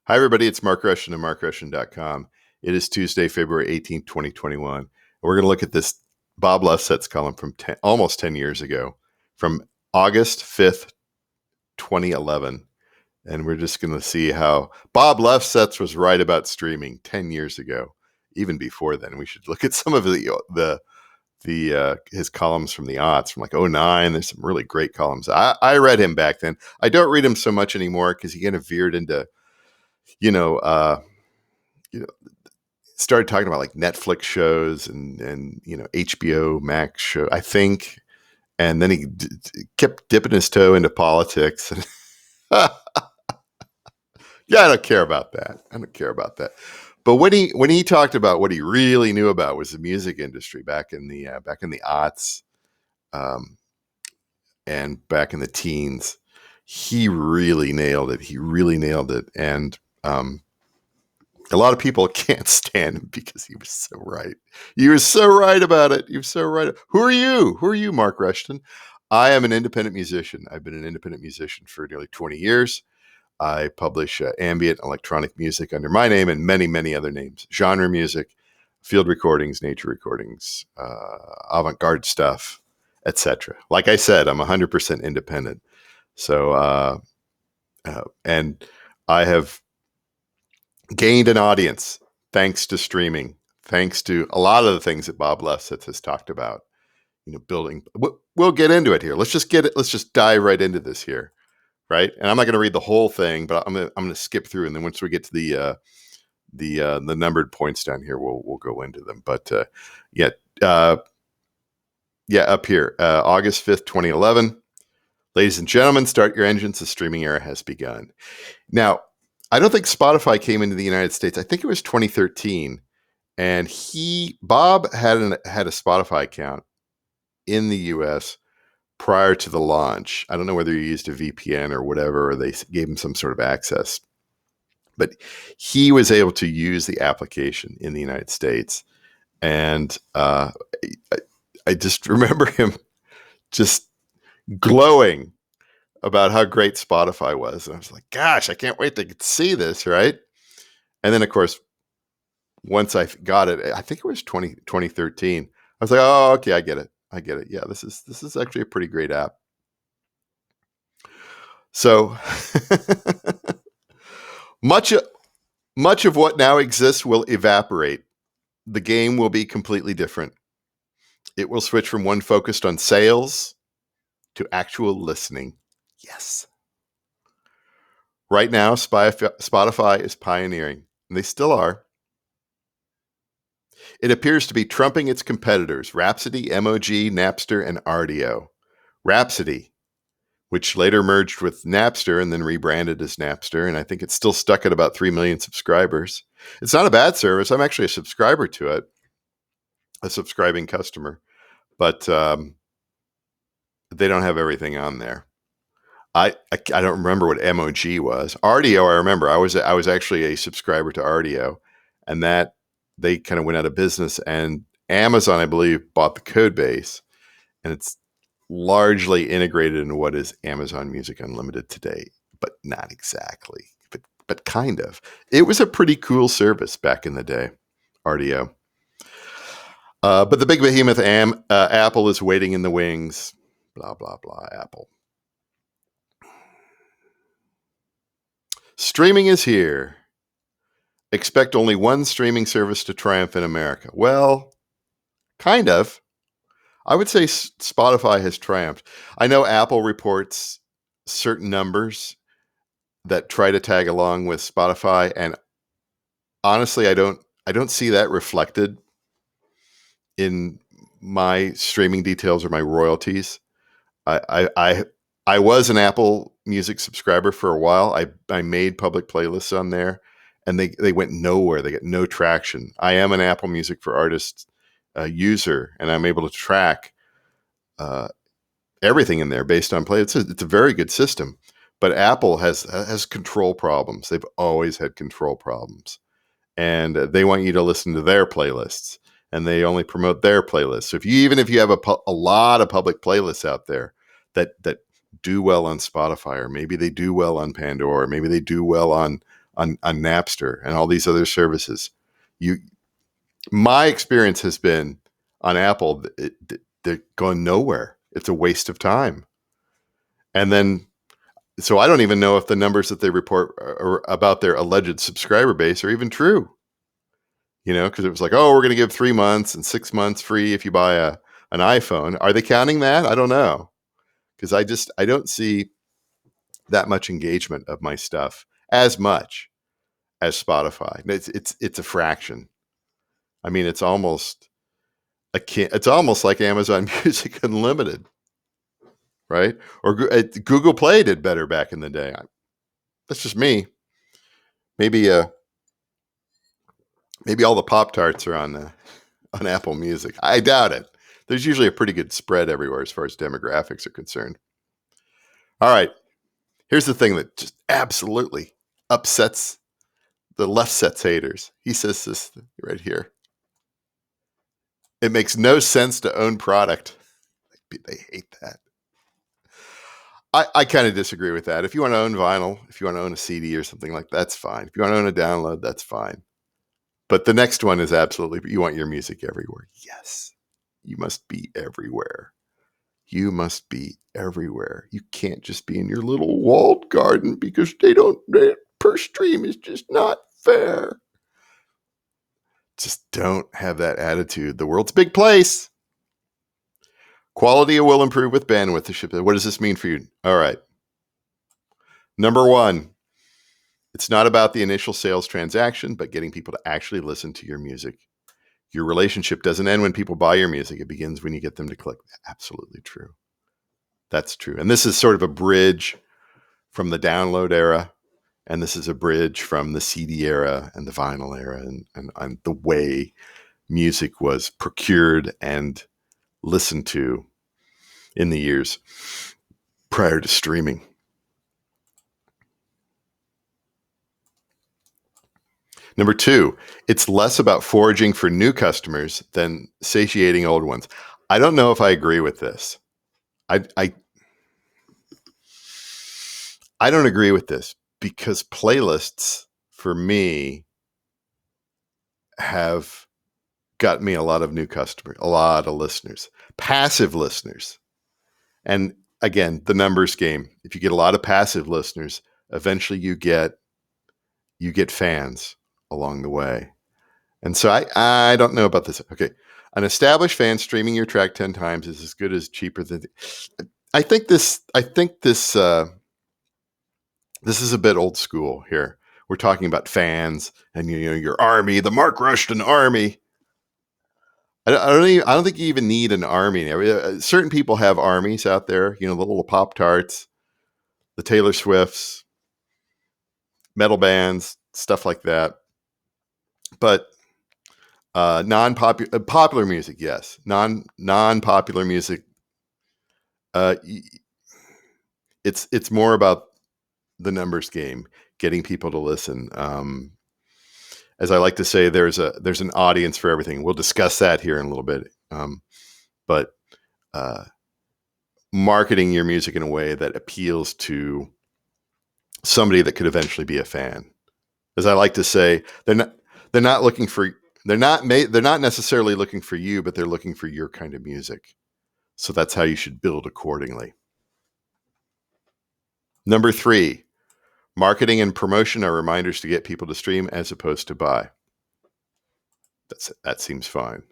Hi, everybody. It's Mark Rushton of markrushton.com. It is Tuesday, February 18th, 2021. We're going to look at this Bob Lefsetz column from almost 10 years ago, from August 5th, 2011. And we're just going to see how Bob Lefsetz was right about streaming 10 years ago. Even before then, we should look at some of his columns from the aughts, from like '09. There's some really great columns. I read him back then. I don't read him so much anymore because he kind of veered into you know, started talking about like Netflix shows and HBO Max show, I think, and then he kept dipping his toe into politics. Yeah, I don't care about that. But when he talked about what he really knew about was the music industry back in the aughts, and back in the teens, he really nailed it. And a lot of people can't stand him because he was so right. He was so right about it. He was so right. Who are you, Mark Rushton? I am an independent musician. I've been an independent musician for nearly 20 years. I publish ambient electronic music under my name and many, many other names. Genre music, field recordings, nature recordings, avant-garde stuff, etc. Like I said, I'm 100% independent. So, and I have gained an audience thanks to streaming, thanks to a lot of the things that Bob Lefsetz has talked about. Building. We'll get into it here. Let's just dive right into this here, right? And I'm not going to read the whole thing, but I'm going to skip through, and then once we get to the numbered points down here, we'll go into them. But up here, August 5th, 2011. Ladies and gentlemen, start your engines. The streaming era has begun. Now, I don't think Spotify came into the United States. I think it was 2013, and Bob had a Spotify account in the U.S. prior to the launch. I don't know whether he used a VPN or whatever, or they gave him some sort of access, but he was able to use the application in the United States, and I just remember him just glowing about how great Spotify was. And I was like, gosh, I can't wait to see this, right? And then, of course, once I got it, I think it was 2013, I was like, oh, okay, I get it. Yeah, this is actually a pretty great app. So much of what now exists will evaporate. The game will be completely different. It will switch from one focused on sales to actual listening. Yes. Right now, Spotify is pioneering, and they still are. It appears to be trumping its competitors, Rhapsody, MOG, Napster, and Rdio. Rhapsody, which later merged with Napster and then rebranded as Napster, and I think it's still stuck at about 3 million subscribers. It's not a bad service. I'm actually a subscriber to it, a subscribing customer, but they don't have everything on there. I don't remember what MOG was. Rdio, I remember. I was actually a subscriber to Rdio, and that they kind of went out of business. And Amazon, I believe, bought the code base, and it's largely integrated into what is Amazon Music Unlimited today, but not exactly, but kind of. It was a pretty cool service back in the day, Rdio. But the big behemoth Apple is waiting in the wings. Blah, blah, blah, Apple. Streaming is here. Expect only one streaming service to triumph in America. Well, kind of. I would say Spotify has triumphed. I know Apple reports certain numbers that try to tag along with Spotify, and honestly, I don't see that reflected in my streaming details or my royalties. I was an Apple Music subscriber for a while. I made public playlists on there, and they went nowhere. They get no traction. I am an Apple Music for Artists user, and I'm able to track everything in there based on play. It's a very good system, but Apple has control problems. They've always had control problems, and they want you to listen to their playlists, and they only promote their playlists. So if you have a lot of public playlists out there that do well on Spotify, or maybe they do well on Pandora, or maybe they do well on on Napster and all these other services. My experience has been on Apple, they're going nowhere. It's a waste of time. And then, so I don't even know if the numbers that they report about their alleged subscriber base are even true. Because it was like, oh, we're going to give 3 months and 6 months free if you buy an iPhone. Are they counting that? I don't know. Because I don't see that much engagement of my stuff as much as Spotify. It's a fraction. I mean, it's almost like Amazon Music Unlimited, right? Or Google Play did better back in the day. That's just me. Maybe all the Pop-Tarts are on Apple Music. I doubt it. There's usually a pretty good spread everywhere as far as demographics are concerned. All right. Here's the thing that just absolutely upsets the Lefsetz haters. He says this right here. It makes no sense to own product. They hate that. I kind of disagree with that. If you want to own vinyl, if you want to own a CD or something like that, that's fine. If you want to own a download, that's fine. But the next one is absolutely, you want your music everywhere. Yes, you must be everywhere. You must be everywhere. You can't just be in your little walled garden because per stream is just not fair. Just don't have that attitude. The world's a big place. Quality will improve with bandwidth. What does this mean for you? All right. Number one, it's not about the initial sales transaction, but getting people to actually listen to your music. Your relationship doesn't end when people buy your music. It begins when you get them to click. Absolutely true. That's true. And this is sort of a bridge from the download era. And this is a bridge from the CD era and the vinyl era and the way music was procured and listened to in the years prior to streaming. Number two, it's less about foraging for new customers than satiating old ones. I don't know if I agree with this. I don't agree with this because playlists for me have got me a lot of new customers, a lot of listeners, passive listeners. And again, the numbers game. If you get a lot of passive listeners, eventually you get fans along the way. And so I don't know about this. Okay. An established fan streaming your track 10 times is as good as cheaper than I think this is a bit old school here. We're talking about fans and your army, the Mark Rushton army. I don't think you even need an army. Certain people have armies out there, the little Pop-Tarts, the Taylor Swifts, metal bands, stuff like that. But popular music, yes. Non-popular music. It's more about the numbers game, getting people to listen. As I like to say, there's an audience for everything. We'll discuss that here in a little bit. But marketing your music in a way that appeals to somebody that could eventually be a fan. As I like to say, they're not necessarily looking for you, but they're looking for your kind of music. So that's how you should build accordingly. Number three, marketing and promotion are reminders to get people to stream as opposed to buy. That seems fine.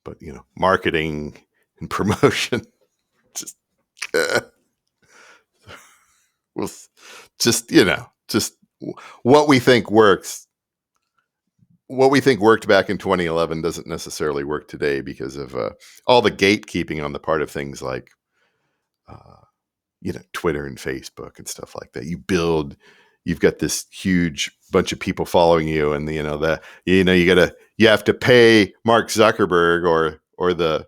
But, marketing and promotion, just what we think works. What we think worked back in 2011 doesn't necessarily work today because of all the gatekeeping on the part of things like, Twitter and Facebook and stuff like that. You've got this huge bunch of people following you, and you have to pay Mark Zuckerberg or the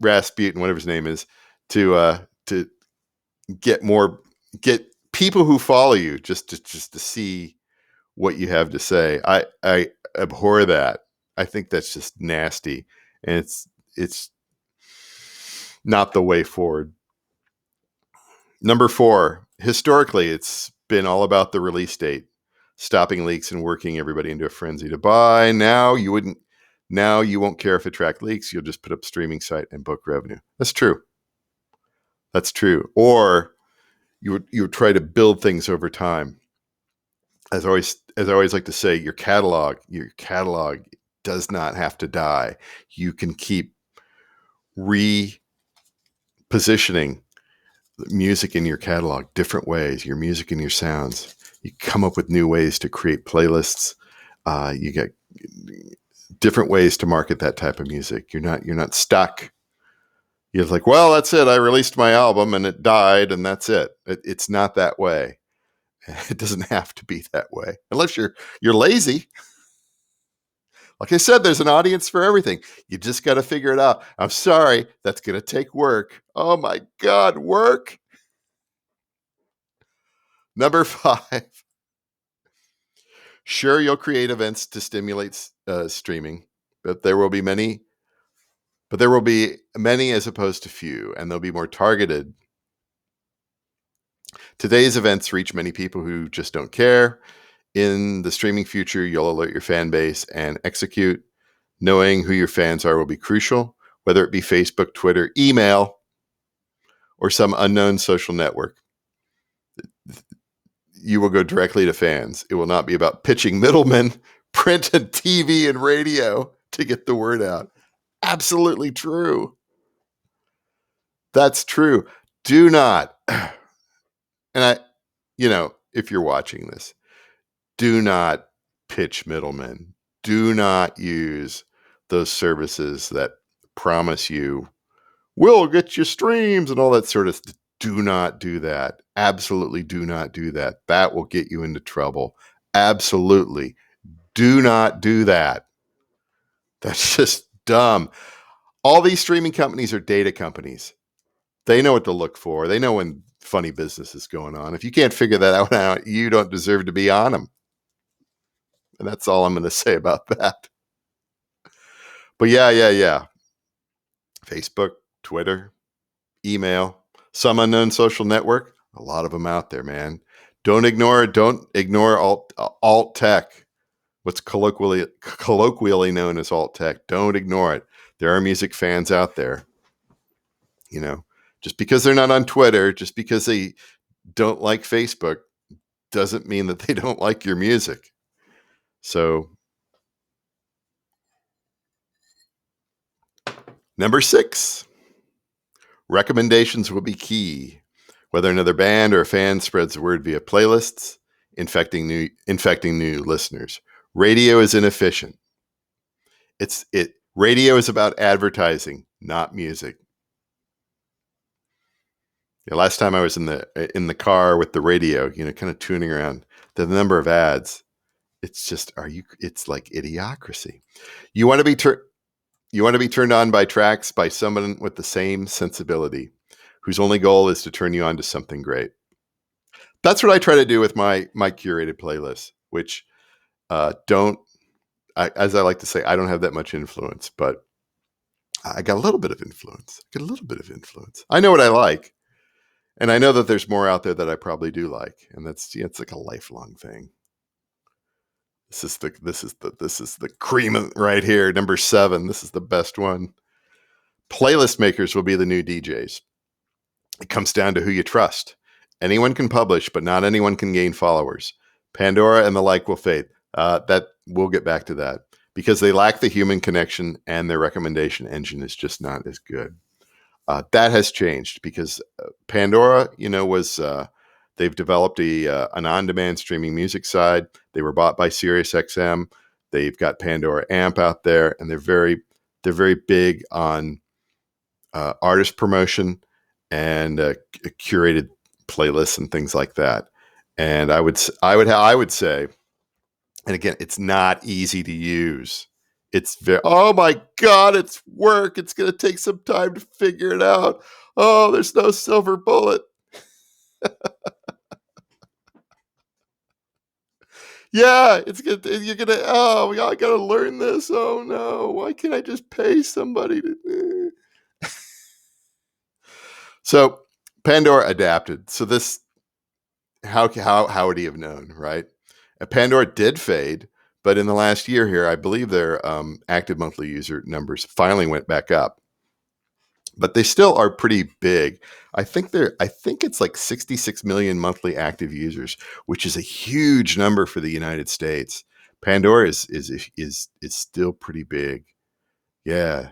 Rasputin, whatever his name is, to get people who follow you just to see what you have to say. I abhor that. I think that's just nasty, and it's not the way forward. Number four, historically, it's been all about the release date, stopping leaks and working everybody into a frenzy to buy. Now you won't care if a track leaks. You'll just put up streaming site and book revenue. That's true. That's true. Or you would try to build things over time. As I always like to say, your catalog does not have to die. You can keep repositioning music in your catalog different ways, your music and your sounds. You come up with new ways to create playlists. You get different ways to market that type of music. You're not stuck. You're like, well, that's it. I released my album and it died and that's it. It's not that way. It doesn't have to be that way unless you're lazy. Like I said, there's an audience for everything. You just got to figure it out. I'm sorry, that's going to take work. Oh my God, work. Number 5. Sure, you'll create events to stimulate streaming, but there will be many as opposed to few, and they'll be more targeted. Today's events reach many people who just don't care. In the streaming future, you'll alert your fan base and execute. Knowing who your fans are will be crucial, whether it be Facebook, Twitter, email, or some unknown social network. You will go directly to fans. It will not be about pitching middlemen, print and TV and radio to get the word out. Absolutely true. That's true. Do not, and if you're watching this, do not pitch middlemen. Do not use those services that promise you, we'll get you streams and all that sort of stuff. Do not do that. Absolutely do not do that. That will get you into trouble. Absolutely. Do not do that. That's just dumb. All these streaming companies are data companies. They know what to look for. They know when funny business is going on. If you can't figure that out, you don't deserve to be on them. And that's all I'm going to say about that. But yeah. Facebook, Twitter, email, some unknown social network. A lot of them out there, man. Don't ignore alt tech. What's colloquially known as alt tech. Don't ignore it. There are music fans out there. Just because they're not on Twitter, just because they don't like Facebook, doesn't mean that they don't like your music. So, number 6, recommendations will be key. Whether another band or a fan spreads the word via playlists, infecting new listeners. Radio is inefficient. Radio is about advertising, not music. Last time I was in the car with the radio, kind of tuning around, the number of ads, it's just it's like idiocracy. You want to be turned on by tracks by someone with the same sensibility, whose only goal is to turn you on to something great. That's what I try to do with my curated playlists, which as I like to say, I don't have that much influence, but I got a little bit of influence. I know what I like. And I know that there's more out there that I probably do like, and it's like a lifelong thing. This is the cream right here. Number 7. This is the best one. Playlist makers will be the new DJs. It comes down to who you trust. Anyone can publish, but not anyone can gain followers. Pandora and the like will fade. That we'll get back to that because they lack the human connection, and their recommendation engine is just not as good. That has changed because Pandora, they've developed an on-demand streaming music side. They were bought by SiriusXM. They've got Pandora Amp out there, and they're very big on artist promotion and curated playlists and things like that. And I would say, and again, it's not easy to use. It's oh my God, it's work. It's going to take some time to figure it out. Oh, there's no silver bullet. Yeah, you're going to, I got to learn this. Oh no, why can't I just pay somebody to? So Pandora adapted. So this, how would he have known, right? Pandora did fade, but in the last year here, I believe their active monthly user numbers finally went back up. But they still are pretty big. I think it's like 66 million monthly active users, which is a huge number for the United States. Pandora is still pretty big. Yeah.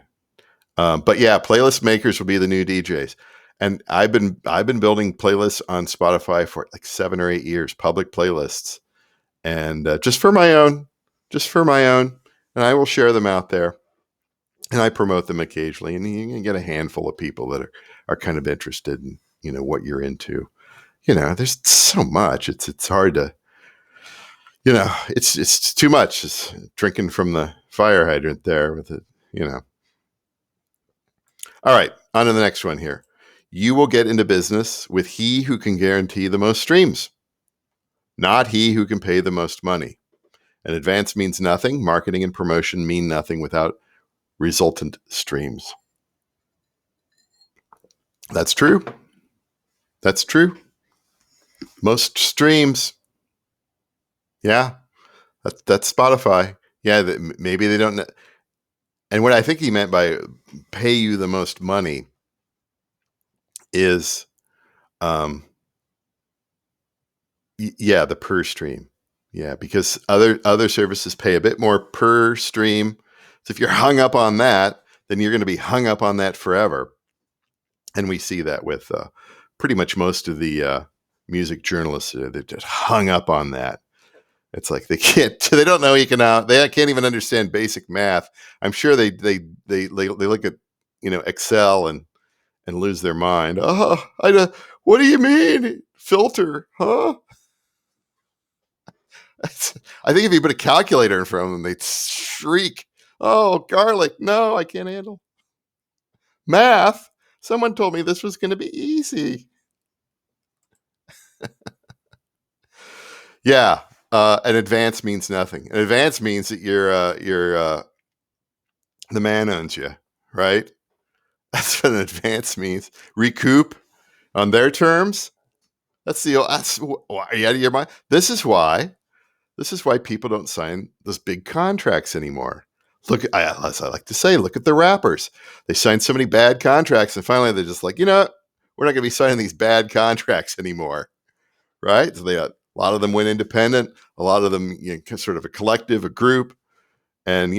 But yeah, playlist makers will be the new DJs. And I've been building playlists on Spotify for like 7 or 8 years, public playlists, and just for my own, and I will share them out there, and I promote them occasionally, and you can get a handful of people that are kind of interested in what you're into. There's so much. It's hard to it's too much. It's drinking from the fire hydrant there with it. All right, on to the next one here. You will get into business with he who can guarantee the most streams, not he who can pay the most money. An advance means nothing. Marketing and promotion mean nothing without resultant streams. That's true. That's true. Most streams. Yeah, that's Spotify. Yeah, maybe they don't. And what I think he meant by pay you the most money is, the per stream. Yeah, because other services pay a bit more per stream. So if you're hung up on that, then you're going to be hung up on that forever. And we see that with pretty much most of the music journalists. They're just hung up on that. It's like they don't know economics. They can't even understand basic math. I'm sure they look at Excel and lose their mind. Oh, what do you mean filter? Huh? I think if you put a calculator in front of them, they'd shriek. Oh, garlic! No, I can't handle math. Someone told me this was going to be easy. Yeah. An advance means nothing. An advance means that you're the man owns you, right? That's what an advance means. Recoup on their terms. Are you out of your mind? This is why people don't sign those big contracts anymore. As I like to say, look at the rappers. They signed so many bad contracts, and finally they're just like, we're not going to be signing these bad contracts anymore, right? So a lot of them went independent. A lot of them, sort of a collective, a group, and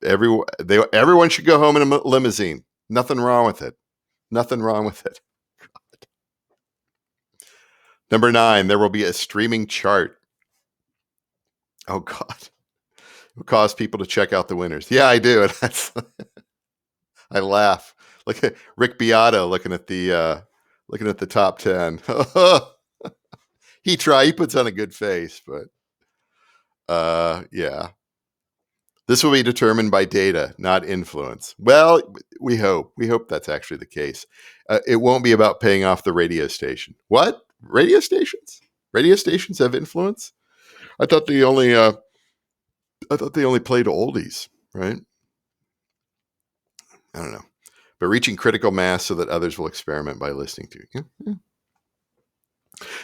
everyone should go home in a limousine. Nothing wrong with it. Nothing wrong with it. God. Number 9, there will be a streaming chart. Oh God, it will cause people to check out the winners. Yeah, I do. I laugh. Look at Rick Beato looking at the top 10. He puts on a good face, but yeah. This will be determined by data, not influence. Well, we hope that's actually the case. It won't be about paying off the radio station. What? Radio stations? Radio stations have influence? I thought they only played oldies, right? I don't know. But reaching critical mass so that others will experiment by listening to you.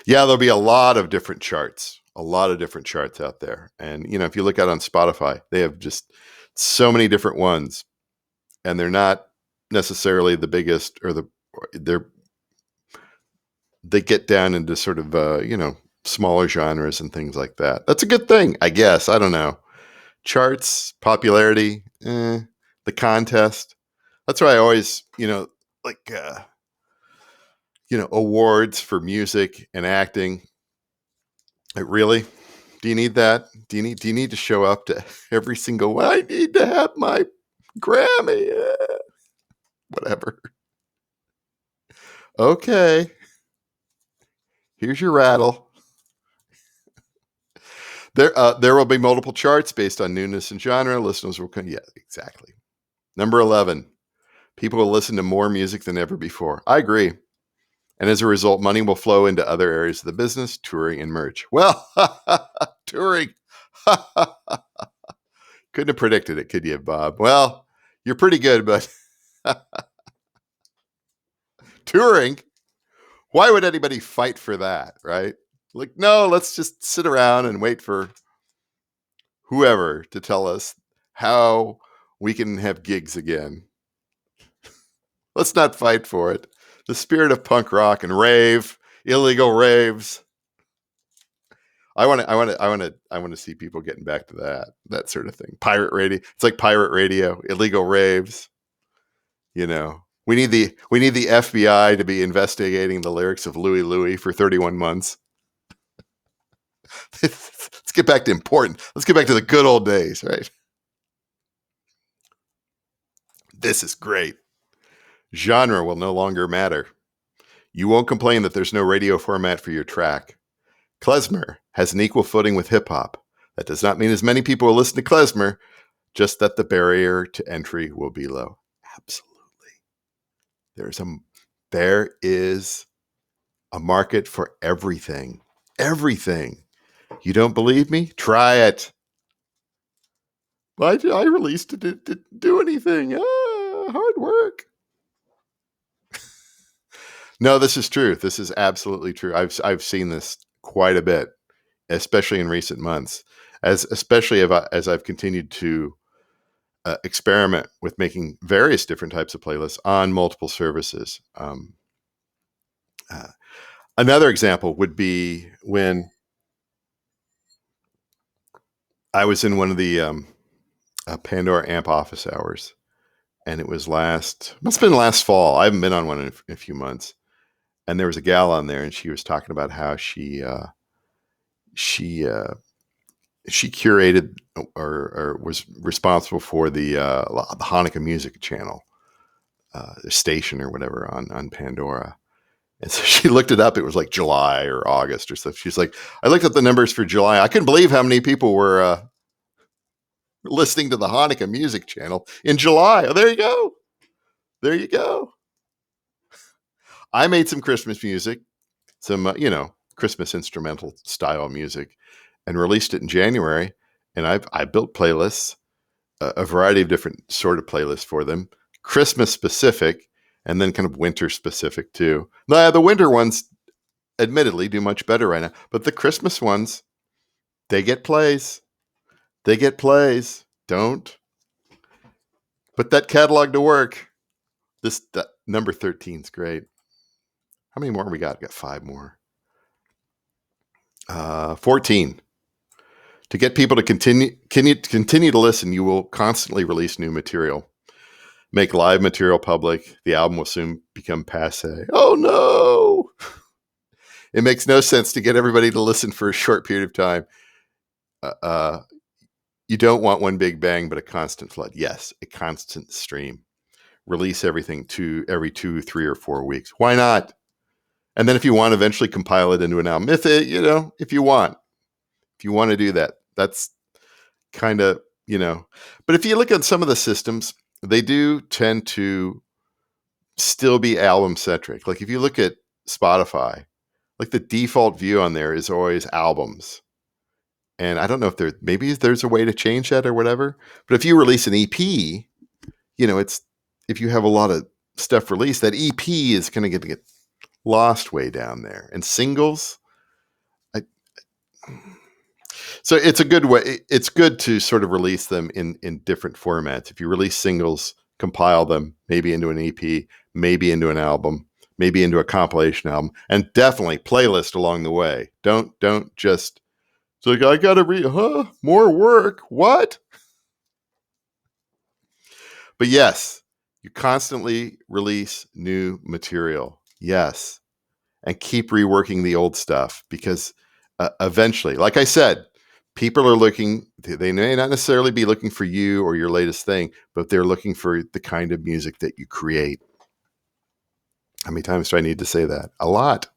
Yeah, there'll be a lot of different charts out there. And, if you look out on Spotify, they have just so many different ones, and they're not necessarily the biggest they get down into sort of, smaller genres and things like that. That's a good thing, I guess. I don't know. Charts, popularity, the contest. That's why I always, awards for music and acting. Really? Do you need that? Do you need to show up to every single one? I need to have my Grammy. Whatever. Okay. Here's your rattle. There will be multiple charts based on newness and genre. Listeners will come. Yeah, exactly. Number 11. People will listen to more music than ever before. I agree. And as a result, money will flow into other areas of the business, touring and merch. Well, touring. Couldn't have predicted it, could you, Bob? Well, you're pretty good, but touring? Why would anybody fight for that, right? Like, no, let's just sit around and wait for whoever to tell us how we can have gigs again. Let's not fight for it. The spirit of punk rock and rave, illegal raves. I want to see people getting back to that sort of thing. Pirate radio. It's like pirate radio, illegal raves. We need the FBI to be investigating the lyrics of Louie Louie for 31 months. Let's get back to important. Let's get back to the good old days, right? This is great. Genre will no longer matter. You won't complain that there's no radio format for your track. Klezmer has an equal footing with hip-hop. That does not mean as many people will listen to klezmer, just that the barrier to entry will be low. Absolutely. There is a market for everything. Everything. You don't believe me? Try it. I released it. It didn't do anything. Hard work. No, this is true. This is absolutely true. I've seen this quite a bit, especially in recent months, especially as I've continued to experiment with making various different types of playlists on multiple services. Another example would be when I was in one of the Pandora amp office hours, and it was must have been last fall. I haven't been on one in a few months. And there was a gal on there, and she was talking about how she curated or was responsible for the Hanukkah music channel, the station or whatever on Pandora. And so she looked it up. It was like July or August or stuff. She's like, I looked at the numbers for July. I couldn't believe how many people were listening to the Hanukkah music channel in July. Oh, there you go. There you go. I made some Christmas music, some, Christmas instrumental style music, and released it in January. And I built playlists, a variety of different sort of playlists for them, Christmas specific, and then kind of winter specific too. Now, the winter ones, admittedly, do much better right now, but the Christmas ones, they get plays. They get plays. Don't put that catalog to work. That number 13 is great. How many more we got? We got 5 more. 14. To get people to continue to listen, you will constantly release new material. Make live material public. The album will soon become passé. Oh no! It makes no sense to get everybody to listen for a short period of time. You don't want one big bang, but a constant flood. Yes, a constant stream. Release everything every 2, 3, or 4 weeks. Why not? And then if you want, eventually compile it into an album. If you want to do that, that's kind of, but if you look at some of the systems, they do tend to still be album centric. Like if you look at Spotify, like the default view on there is always albums. And I don't know if maybe there's a way to change that or whatever, but if you release an EP, if you have a lot of stuff released, that EP is going to get lost way down there. And singles, so it's a good way. It's good to sort of release them in different formats. If you release singles, compile them maybe into an EP, maybe into an album, maybe into a compilation album, and definitely playlist along the way. Don't just like I got to more work. What? But yes, you constantly release new material. Yes. And keep reworking the old stuff because eventually, like I said, people are looking, they may not necessarily be looking for you or your latest thing, but they're looking for the kind of music that you create. How many times do I need to say that? A lot.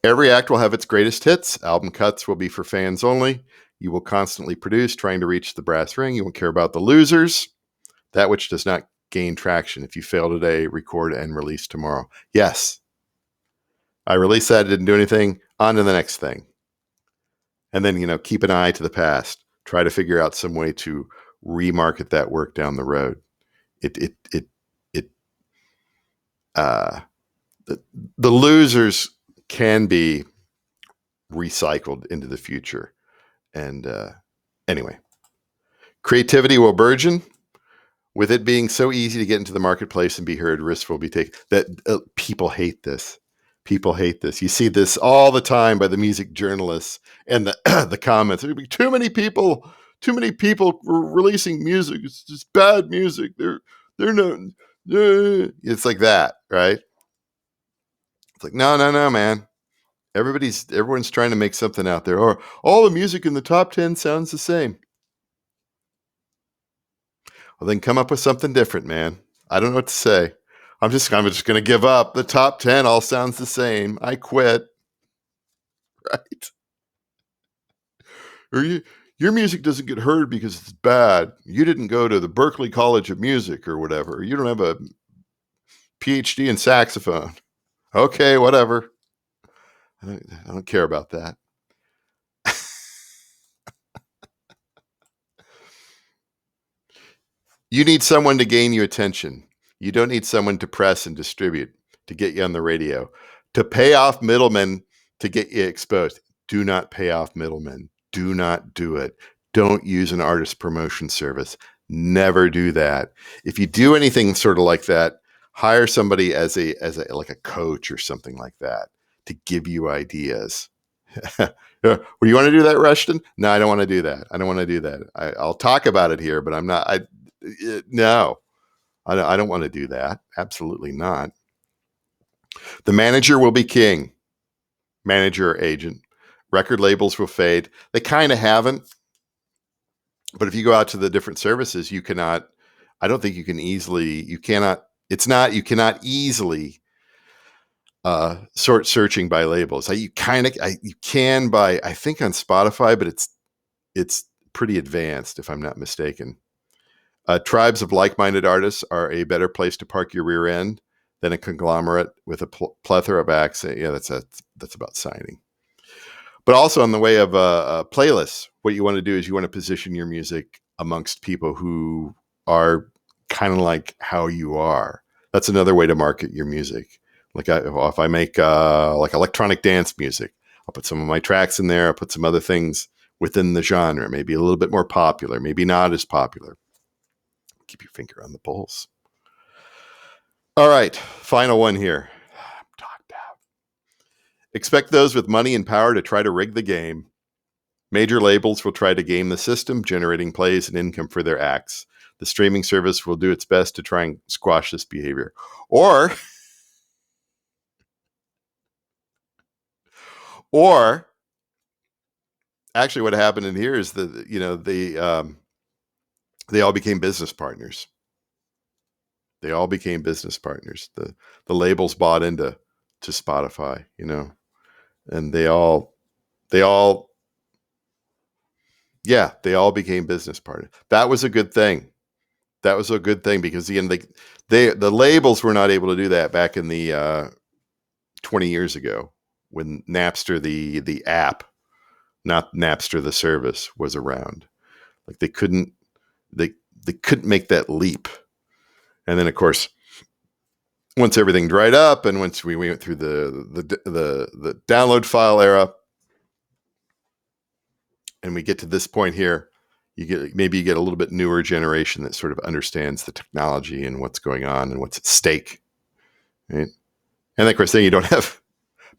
Every act will have its greatest hits. Album cuts will be for fans only. You will constantly produce, trying to reach the brass ring. You won't care about the losers. That which does not gain traction. If you fail today, record and release tomorrow. Yes. I released that, it didn't do anything, on to the next thing. And then, keep an eye to the past. Try to figure out some way to remarket that work down the road. The losers can be recycled into the future. And anyway, creativity will burgeon. With it being so easy to get into the marketplace and be heard, risks will be taken. That people hate this. People hate this. You see this all the time by the music journalists and the the comments. There'll be too many people releasing music. It's just bad music. They're no. It's like that, right? It's like no, man. Everyone's trying to make something out there. Or all the music in the top 10 sounds the same. Well, then come up with something different, man. I don't know what to say. I'm just going to give up. The top 10 all sounds the same. I quit. Right? Or your music doesn't get heard because it's bad. You didn't go to the Berklee College of Music or whatever. You don't have a PhD in saxophone. Okay, whatever. I don't care about that. You need someone to gain your attention. You don't need someone to press and distribute, to get you on the radio, to pay off middlemen to get you exposed. Do not pay off middlemen. Do not do it. Don't use an artist promotion service. Never do that. If you do anything sort of like that, hire somebody as a like a coach or something like that to give you ideas. Well, you want to do that, Rushton? No, I don't want to do that. I don't want to do that. I'll talk about it here, but I'm not. No, I don't want to do that. Absolutely not. The manager will be king. Manager or agent. Record labels will fade. They kind of haven't. But if you go out to the different services, you cannot, I don't think you can easily, you cannot easily sort searching by labels. You can by, I think on Spotify, but it's pretty advanced if I'm not mistaken. Tribes of like-minded artists are a better place to park your rear end than a conglomerate with a plethora of acts. Yeah, that's about signing. But also in the way of playlists, what you want to do is you want to position your music amongst people who are kind of like how you are. That's another way to market your music. Like if I make like electronic dance music, I'll put some of my tracks in there. I'll put some other things within the genre, maybe a little bit more popular, maybe not as popular. Keep your finger on the pulse. All right, final one here. I'm talked out. Expect those with money and power to try to rig the game. Major labels will try to game the system, generating plays and income for their acts. The streaming service will do its best to try and squash this behavior. Or actually what happened in here is that, they all became business partners. They all became business partners. The labels bought into Spotify, and they all became business partners. That was a good thing. Because the labels were not able to do that back in the 20 years ago when Napster, the app, not Napster, the service, was around. Like they couldn't make that leap. And then of course, once everything dried up and once we went through the download file era, and we get to this point here, you get a little bit newer generation that sort of understands the technology and what's going on and what's at stake. Right? And of course, then you don't have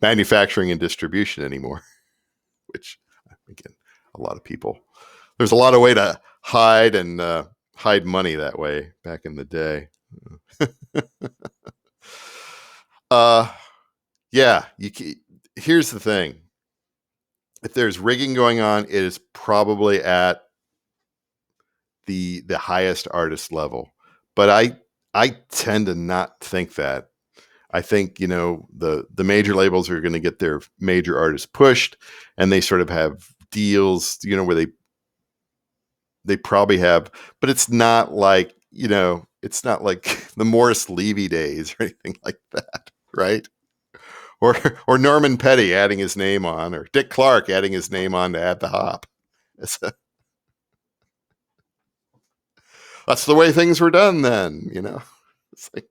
manufacturing and distribution anymore, which again, a lot of people, there's a lot of way to hide and hide money that way back in the day. Here's the thing. If there's rigging going on, it is probably at the highest artist level. But I tend to not think that. I think, the major labels are going to get their major artists pushed, and they sort of have deals, where they probably have, but it's not like, it's not like the Morris Levy days or anything like that, right? Or Norman Petty adding his name on, or Dick Clark adding his name on to add the hop. That's the way things were done then, It's like,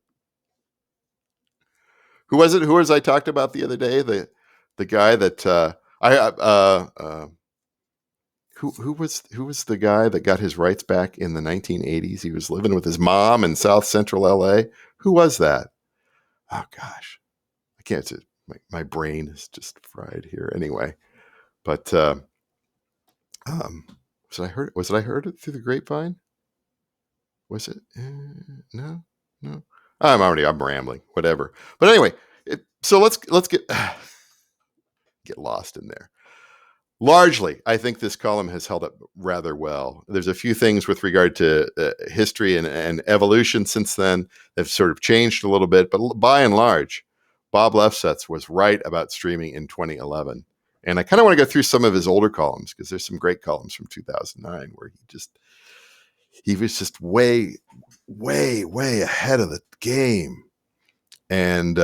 who was it? Who was I talked about the other day? The guy that I who was the guy that got his rights back in the 1980s? He was living with his mom in South Central LA. Who was that? Oh gosh, I can't. My brain is just fried here. Anyway, but was it I heard it through the grapevine? Was it? No, no. I'm rambling. Whatever. But anyway, so let's get lost in there. Largely, I think this column has held up rather well. There's a few things with regard to history and evolution since then that have sort of changed a little bit, but by and large, Bob Lefsetz was right about streaming in 2011. And I kind of want to go through some of his older columns because there's some great columns from 2009 where he was just way, way, way ahead of the game. And,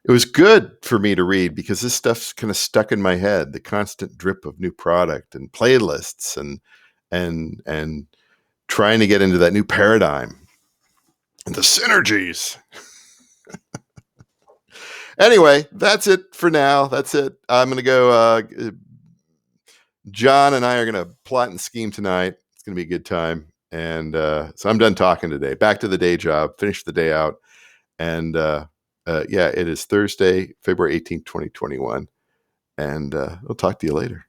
it was good for me to read because this stuff's kind of stuck in my head. The constant drip of new product and playlists and trying to get into that new paradigm and the synergies. Anyway, that's it for now. That's it. I'm going to go. John and I are going to plot and scheme tonight. It's going to be a good time. And so I'm done talking today. Back to the day job. Finish the day out. And it is Thursday, February 18th, 2021. And I'll talk to you later.